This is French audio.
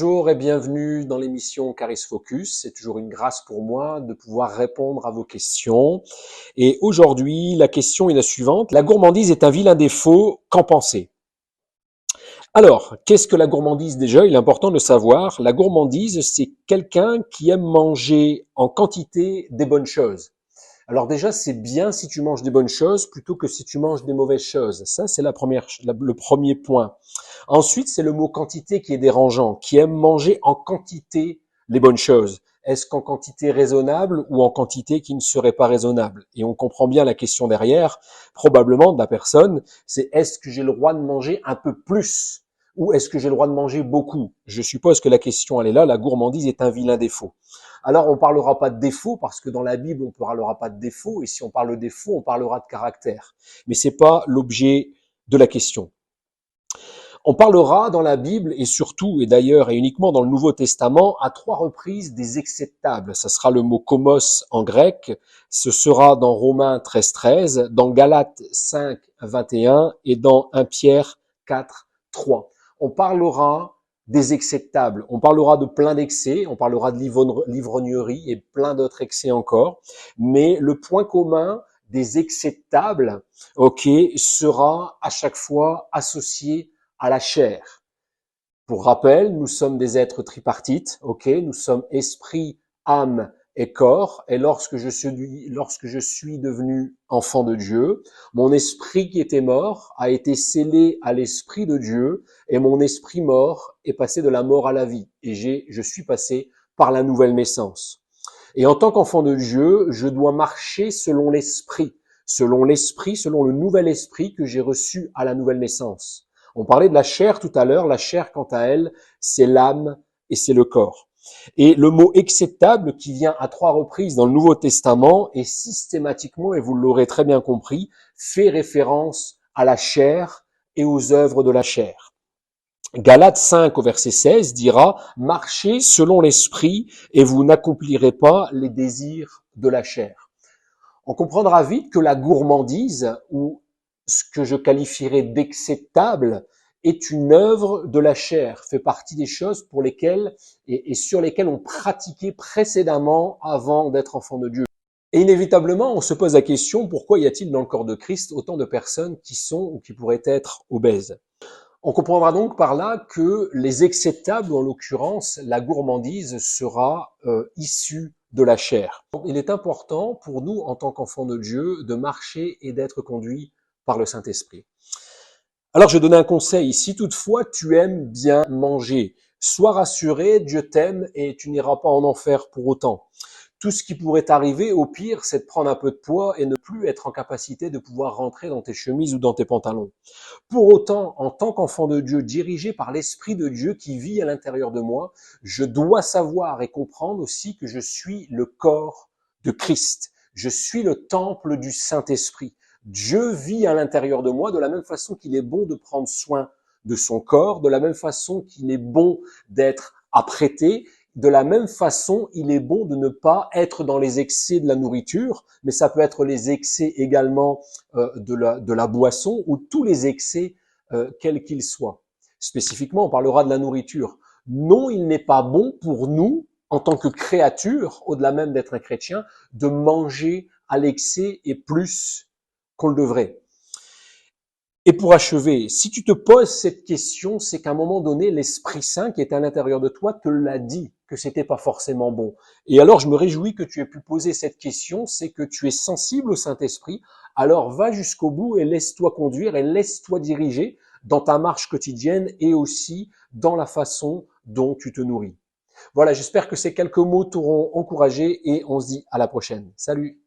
Bonjour et bienvenue dans l'émission Caris Focus. C'est toujours une grâce pour moi de pouvoir répondre à vos questions. Et aujourd'hui, la question est la suivante. La gourmandise est un vilain défaut. Qu'en pensez? Alors, qu'est-ce que la gourmandise déjà? Il est important de le savoir. La gourmandise, c'est quelqu'un qui aime manger en quantité des bonnes choses. Alors déjà, c'est bien si tu manges des bonnes choses plutôt que si tu manges des mauvaises choses. Ça, c'est le premier point. Ensuite, c'est le mot quantité qui est dérangeant, qui aime manger en quantité les bonnes choses. Est-ce qu'en quantité raisonnable ou en quantité qui ne serait pas raisonnable? Et on comprend bien la question derrière, probablement de la personne, c'est est-ce que j'ai le droit de manger un peu plus? Ou est-ce que j'ai le droit de manger beaucoup? Je suppose que la question, elle est là, la gourmandise est un vilain défaut. Alors, on parlera pas de défaut parce que dans la Bible, on parlera pas de défaut. Et si on parle de défaut, on parlera de caractère. Mais c'est pas l'objet de la question. On parlera dans la Bible et surtout, et d'ailleurs et uniquement dans le Nouveau Testament, à 3 reprises des acceptables. Ça sera le mot komos en grec. Ce sera dans Romains 13, dans Galates 5, 21 et dans 1 Pierre 4, 3. On parlera des acceptables. On parlera de plein d'excès, on parlera de l'ivrognerie et plein d'autres excès encore. Mais le point commun des acceptables, sera à chaque fois associé à la chair. Pour rappel, nous sommes des êtres tripartites, nous sommes esprit, âme et corps, et lorsque je suis devenu enfant de Dieu, mon esprit qui était mort a été scellé à l'esprit de Dieu, et mon esprit mort est passé de la mort à la vie, et je suis passé par la nouvelle naissance. Et en tant qu'enfant de Dieu, je dois marcher selon le nouvel esprit que j'ai reçu à la nouvelle naissance. On parlait de la chair tout à l'heure. La chair, quant à elle, c'est l'âme et c'est le corps. Et le mot acceptable qui vient à 3 reprises dans le Nouveau Testament est systématiquement, et vous l'aurez très bien compris, fait référence à la chair et aux œuvres de la chair. Galates 5 au verset 16 dira « Marchez selon l'esprit et vous n'accomplirez pas les désirs de la chair ». On comprendra vite que la gourmandise, ou ce que je qualifierais d'acceptable, est une œuvre de la chair, fait partie des choses pour lesquelles et sur lesquelles on pratiquait précédemment avant d'être enfant de Dieu. Et inévitablement, on se pose la question, pourquoi y a-t-il dans le corps de Christ autant de personnes qui sont ou qui pourraient être obèses? On comprendra donc par là que les acceptables, ou en l'occurrence la gourmandise, sera issue de la chair. Il est important pour nous, en tant qu'enfants de Dieu, de marcher et d'être conduits par le Saint-Esprit. Alors, je vais donner un conseil. Si toutefois tu aimes bien manger, sois rassuré, Dieu t'aime et tu n'iras pas en enfer pour autant. Tout ce qui pourrait t'arriver, au pire, c'est de prendre un peu de poids et ne plus être en capacité de pouvoir rentrer dans tes chemises ou dans tes pantalons. Pour autant, en tant qu'enfant de Dieu, dirigé par l'Esprit de Dieu qui vit à l'intérieur de moi, je dois savoir et comprendre aussi que je suis le corps de Christ. Je suis le temple du Saint-Esprit. Dieu vit à l'intérieur de moi de la même façon qu'il est bon de prendre soin de son corps, de la même façon qu'il est bon d'être apprêté, de la même façon, il est bon de ne pas être dans les excès de la nourriture, mais ça peut être les excès également de la boisson ou tous les excès quels qu'ils soient. Spécifiquement, on parlera de la nourriture. Non, il n'est pas bon pour nous, en tant que créatures, au-delà même d'être un chrétien, de manger à l'excès et plus qu'on le devrait. Et pour achever, si tu te poses cette question, c'est qu'à un moment donné, l'Esprit Saint qui est à l'intérieur de toi te l'a dit que c'était pas forcément bon. Et alors, je me réjouis que tu aies pu poser cette question, c'est que tu es sensible au Saint-Esprit. Alors, va jusqu'au bout et laisse-toi conduire et laisse-toi diriger dans ta marche quotidienne et aussi dans la façon dont tu te nourris. Voilà, j'espère que ces quelques mots t'auront encouragé et on se dit à la prochaine. Salut!